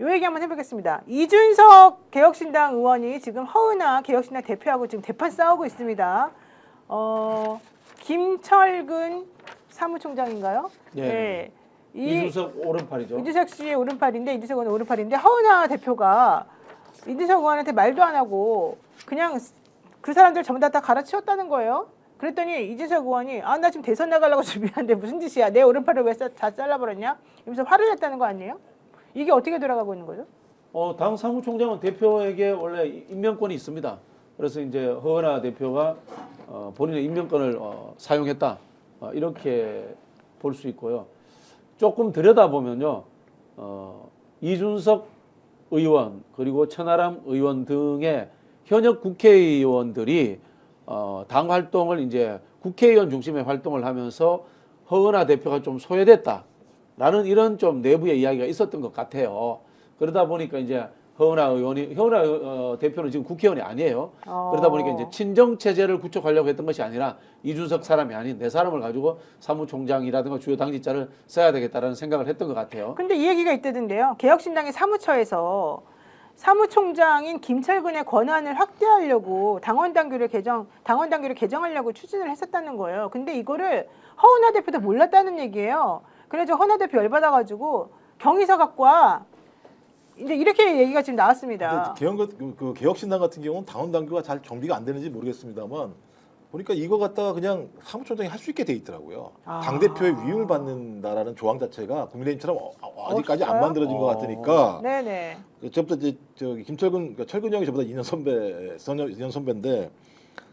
요 얘기 한번 해보겠습니다. 이준석 개혁신당 의원이 지금 허은하 개혁신당 대표하고 지금 대판 싸우고 있습니다. 김철근 사무총장인가요? 네. 이준석 오른팔이죠. 이준석 씨의 오른팔인데, 이준석 의원 오른팔인데, 허은하 대표가 이준석 의원한테 말도 안 하고 그냥 그 사람들 전부 다 갈아치웠다는 거예요. 그랬더니 이준석 의원이 나 지금 대선 나가려고 준비하는데 무슨 짓이야. 내 오른팔을 왜 다 잘라버렸냐? 이러면서 화를 냈다는 거 아니에요? 이게 어떻게 돌아가고 있는 거죠? 당 사무총장은 대표에게 원래 임명권이 있습니다. 그래서 이제 허은하 대표가 본인의 임명권을 사용했다. 이렇게 볼 수 있고요. 조금 들여다보면요. 이준석 의원 그리고 천하람 의원 등의 현역 국회의원들이 당 활동을 이제 국회의원 중심의 활동을 하면서 허은하 대표가 좀 소외됐다라는 이런 좀 내부의 이야기가 있었던 것 같아요. 그러다 보니까 이제 허은하 대표는 지금 국회의원이 아니에요. 그러다 보니까 이제 친정 체제를 구축하려고 했던 것이 아니라 이준석 사람이 아닌 내 사람을 가지고 사무총장이라든가 주요 당직자를 써야 되겠다라는 생각을 했던 것 같아요. 근데 이 얘기가 있다던데요. 개혁신당의 사무처에서 사무총장인 김철근의 권한을 확대하려고 당원 당규를 개정하려고 추진을 했었다는 거예요. 근데 이거를 허은하 대표도 몰랐다는 얘기예요. 그래서 허은하 대표 열받아가지고 경위서 갖고 와. 이제 이렇게 얘기가 지금 나왔습니다. 개혁신당 같은 경우는 당원 당규가 잘 정비가 안 되는지 모르겠습니다만 보니까 이거 갖다가 그냥 사무총장이 할 수 있게 돼 있더라고요. 당 대표의 위임을 받는다라는 조항 자체가 국민의힘처럼 아직까지 안 만들어진 것 같으니까. 네네. 저보다 이제 김철근 철근 형이 저보다 2년 선배인데,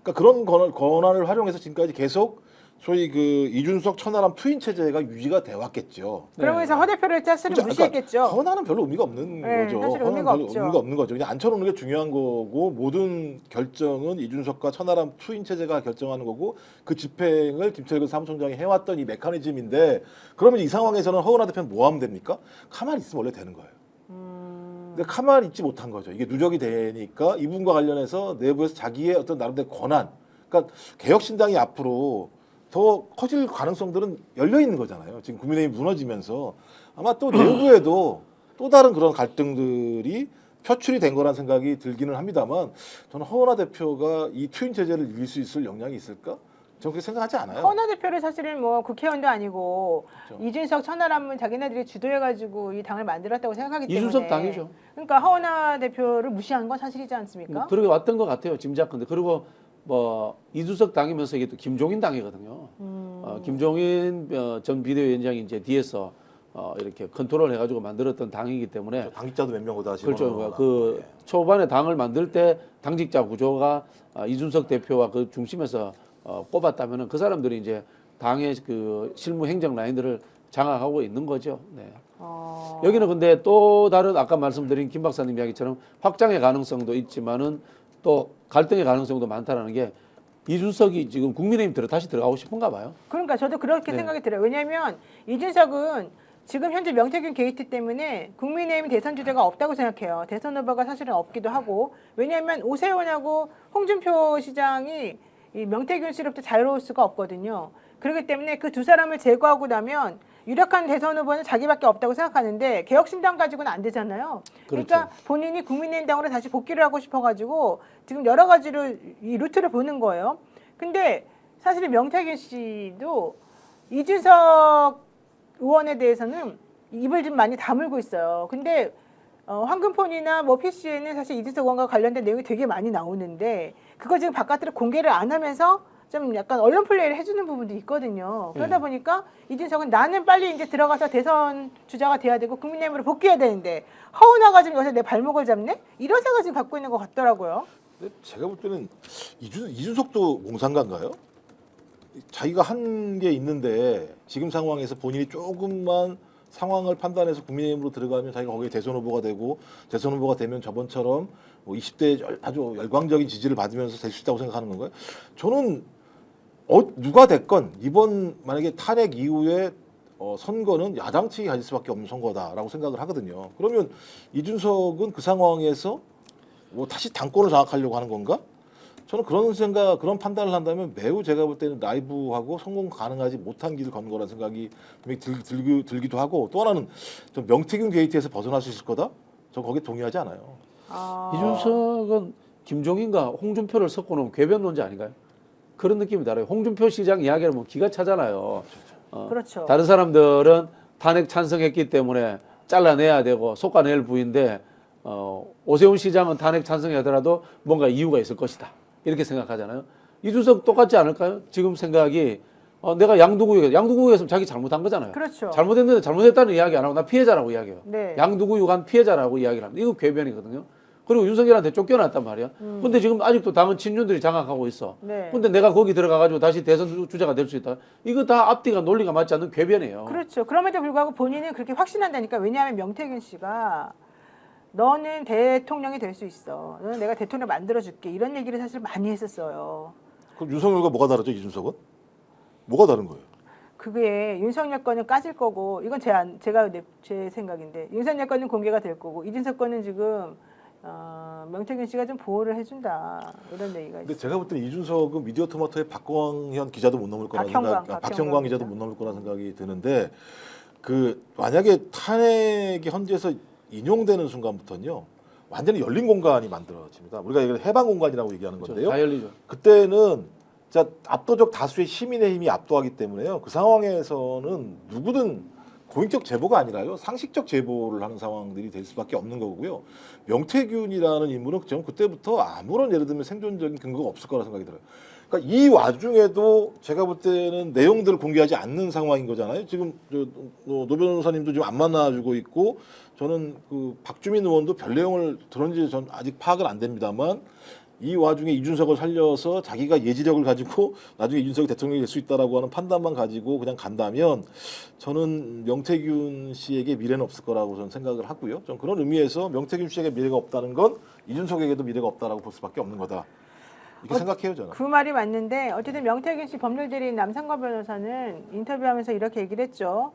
그러니까 그런 권한을 활용해서 지금까지 계속 소위 그 이준석 천하람 투인 체제가 유지가 돼 왔겠죠. 그러면서 허 대표를 짜스를 그러니까 무시했겠죠. 권한은 별로 의미가 없는 거죠. 사실 의미가 없죠. 의미가 없는 거죠. 그냥 앉혀놓는 게 중요한 거고 모든 결정은 이준석과 천하람 투인 체제가 결정하는 거고 그 집행을 김철근 사무총장이 해왔던 이 메커니즘인데, 그러면 이 상황에서는 허은하 대표는 뭐 하면 됩니까? 가만히 있으면 원래 되는 거예요. 근데 가만히 있지 못한 거죠. 이게 누적이 되니까 이분과 관련해서 내부에서 자기의 어떤 나름대로 권한, 그러니까 개혁신당이 앞으로 더 커질 가능성들은 열려 있는 거잖아요. 지금 국민의힘이 무너지면서 아마 또 내부에도 또 다른 그런 갈등들이 표출이 된 거란 생각이 들기는 합니다만, 저는 허은하 대표가 이 투인 체제를 이길 수 있을 역량이 있을까? 저는 그렇게 생각하지 않아요. 허은하 대표를 사실은 뭐 국회의원도 아니고 그렇죠. 이준석 천하람은 자기네들이 주도해가지고 이 당을 만들었다고 생각하기 때문에 이준석 당이죠. 그러니까 허은하 대표를 무시한 건 사실이지 않습니까? 그렇게 왔던 것 같아요. 짐작컨대. 그리고 뭐 이준석 당이면서 이게 또 김종인 당이거든요. 김종인 전 비대위원장이 이제 뒤에서 이렇게 컨트롤 해가지고 만들었던 당이기 때문에 당직자도 몇 명 오다 그렇죠. 그 초반에 당을 만들 때 당직자 구조가 이준석 대표와 그 중심에서 꼽았다면은 그 사람들이 이제 당의 그 실무 행정 라인들을 장악하고 있는 거죠. 네. 여기는 근데 또 다른 아까 말씀드린 김 박사님 이야기처럼 확장의 가능성도 있지만은 또 갈등의 가능성도 많다라는 게 이준석이 지금 국민의힘 다시 들어가고 싶은가 봐요. 그러니까 저도 그렇게 네. 생각이 들어요. 왜냐하면 이준석은 지금 현재 명태균 게이트 때문에 국민의힘 대선 주자가 없다고 생각해요. 대선 후보가 사실은 없기도 하고, 왜냐하면 오세훈하고 홍준표 시장이 이 명태균 씨로부터 자유로울 수가 없거든요. 그렇기 때문에 그 두 사람을 제거하고 나면 유력한 대선 후보는 자기밖에 없다고 생각하는데 개혁신당 가지고는 안 되잖아요. 그러니까 그렇죠. 본인이 국민의힘당으로 다시 복귀를 하고 싶어가지고 지금 여러 가지로 이 루트를 보는 거예요. 근데 사실 명태균 씨도 이준석 의원에 대해서는 입을 좀 많이 다물고 있어요. 근데 황금폰이나 뭐 PC에는 사실 이준석 의원과 관련된 내용이 되게 많이 나오는데 그거 지금 바깥으로 공개를 안 하면서 좀 약간 언론 플레이를 해주는 부분도 있거든요. 그러다 보니까 이준석은 나는 빨리 이제 들어가서 대선 주자가 돼야 되고 국민의힘으로 복귀해야 되는데 허은하가 지금 여기서 내 발목을 잡네? 이런 생각을 지금 갖고 있는 것 같더라고요. 근데 제가 볼 때는 이준석도 몽상가인가요? 자기가 한 게 있는데 지금 상황에서 본인이 조금만 상황을 판단해서 국민의힘으로 들어가면 자기가 거기에 대선 후보가 되고 대선 후보가 되면 저번처럼 뭐 20대 아주 열광적인 지지를 받으면서 될 수 있다고 생각하는 건가요? 저는 누가 됐건 이번 만약에 탄핵 이후에 선거는 야당 측이 가질 수밖에 없는 선거다라고 생각을 하거든요. 그러면 이준석은 그 상황에서 뭐 다시 당권을 장악하려고 하는 건가? 저는 그런 판단을 한다면 매우 제가 볼 때는 라이브하고 성공 가능하지 못한 길을 건 거라는 생각이 들기도 하고, 또 하나는 좀 명태균 게이트에서 벗어날 수 있을 거다? 저 거기에 동의하지 않아요. 아. 이준석은 김종인과 홍준표를 섞어놓은 궤변론자 아닌가요? 그런 느낌이 달아요. 홍준표 시장 이야기를 뭐 기가 차잖아요. 그렇죠. 다른 사람들은 탄핵 찬성했기 때문에 잘라내야 되고 솎아낼 부인데 오세훈 시장은 탄핵 찬성하더라도 뭔가 이유가 있을 것이다. 이렇게 생각하잖아요. 이준석 똑같지 않을까요? 지금 생각이 내가 양두구역에서 자기 잘못한 거잖아요. 그렇죠. 잘못했는데 잘못했다는 이야기 안 하고 나 피해자라고 이야기해요. 네. 양두구유관 피해자라고 이야기를 합니다. 이거 궤변이거든요. 그리고 윤석열한테 쫓겨났단 말이야. 근데 지금 아직도 당은 친윤들이 장악하고 있어. 네. 근데 내가 거기 들어가가지고 다시 대선 주자가 될 수 있다. 이거 다 앞뒤가 논리가 맞지 않는 궤변이에요. 그렇죠. 그럼에도 불구하고 본인은 그렇게 확신한다니까. 왜냐하면 명태균 씨가 너는 대통령이 될 수 있어. 너는 내가 대통령 만들어줄게. 이런 얘기를 사실 많이 했었어요. 그럼 윤석열과 뭐가 다르죠, 이준석은? 뭐가 다른 거예요? 그게 윤석열 거는 까질 거고 이건 제 생각인데 윤석열 거는 공개가 될 거고 이준석 거는 지금 명태균 씨가 좀 보호를 해준다 이런 얘기가 근데 있어요. 제가 볼 때는 이준석은 미디어 토마토의 박광현 기자도 못 넘을 거라는 박형광 기자도 못 넘을 거라는 생각이 드는데 그 만약에 탄핵이 헌재에서 인용되는 순간부터는요 완전히 열린 공간이 만들어집니다. 우리가 이걸 해방 공간이라고 얘기하는 건데요. 다 열리죠. 그때는 진짜 압도적 다수의 시민의 힘이 압도하기 때문에요. 그 상황에서는 누구든 공익적 제보가 아니라요 상식적 제보를 하는 상황들이 될 수밖에 없는 거고요. 명태균이라는 인물은 저는 그때부터 아무런 예를 들면 생존적인 근거가 없을 거라 생각이 들어요. 그러니까 이 와중에도 제가 볼 때는 내용들을 공개하지 않는 상황인 거잖아요. 지금 노 변호사님도 지금 안 만나주고 있고 저는 그 박주민 의원도 별 내용을 들었는지 전 아직 파악은 안 됩니다만 이 와중에 이준석을 살려서 자기가 예지력을 가지고 나중에 이준석이 대통령이 될 수 있다라고 하는 판단만 가지고 그냥 간다면 저는 명태균 씨에게 미래는 없을 거라고 저는 생각을 하고요. 좀 그런 의미에서 명태균 씨에게 미래가 없다는 건 이준석에게도 미래가 없다라고 볼 수밖에 없는 거다. 이렇게 생각해요 저는. 그 말이 맞는데 어쨌든 명태균 씨 법률대리인 남상권 변호사는 인터뷰하면서 이렇게 얘기를 했죠.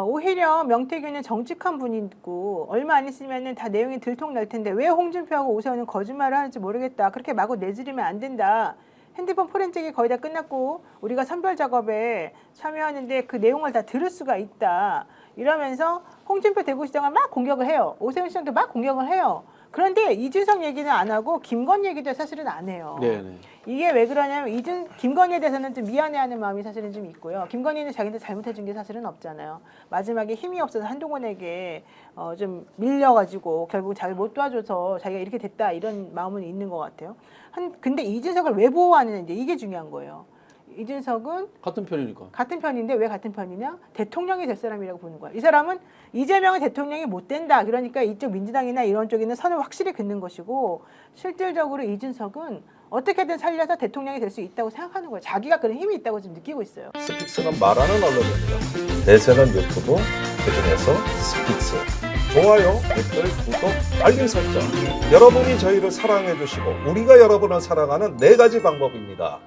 오히려 명태균은 정직한 분이고 얼마 안 있으면은 다 내용이 들통날 텐데 왜 홍준표하고 오세훈은 거짓말을 하는지 모르겠다. 그렇게 마구 내지르면 안 된다. 핸드폰 포렌식이 거의 다 끝났고 우리가 선별 작업에 참여하는데 그 내용을 다 들을 수가 있다. 이러면서 홍준표 대구시장을 막 공격을 해요. 오세훈 시장도 막 공격을 해요. 그런데 이준석 얘기는 안 하고 김건희 얘기도 사실은 안 해요. 네네. 이게 왜 그러냐면 김건희에 대해서는 좀 미안해하는 마음이 사실은 좀 있고요. 김건희는 자기한테 잘못해준 게 사실은 없잖아요. 마지막에 힘이 없어서 한동훈에게 좀 밀려가지고 결국 자기 못 도와줘서 자기가 이렇게 됐다 이런 마음은 있는 것 같아요. 근데 이준석을 왜 보호하느냐 이게 중요한 거예요. 이준석은 같은 편이니까. 같은 편인데 왜 같은 편이냐? 대통령이 될 사람이라고 보는 거야. 이 사람은 이재명은 대통령이 못 된다. 그러니까 이쪽 민주당이나 이런 쪽에는 선을 확실히 긋는 것이고 실질적으로 이준석은 어떻게든 살려서 대통령이 될 수 있다고 생각하는 거예요. 자기가 그런 힘이 있다고 지금 느끼고 있어요. 스픽스는 말하는 언론입니다. 대세는 유튜브, 그중에서 스픽스. 좋아요, 댓글, 구독, 알림 설정. 여러분이 저희를 사랑해 주시고 우리가 여러분을 사랑하는 4가지 방법입니다.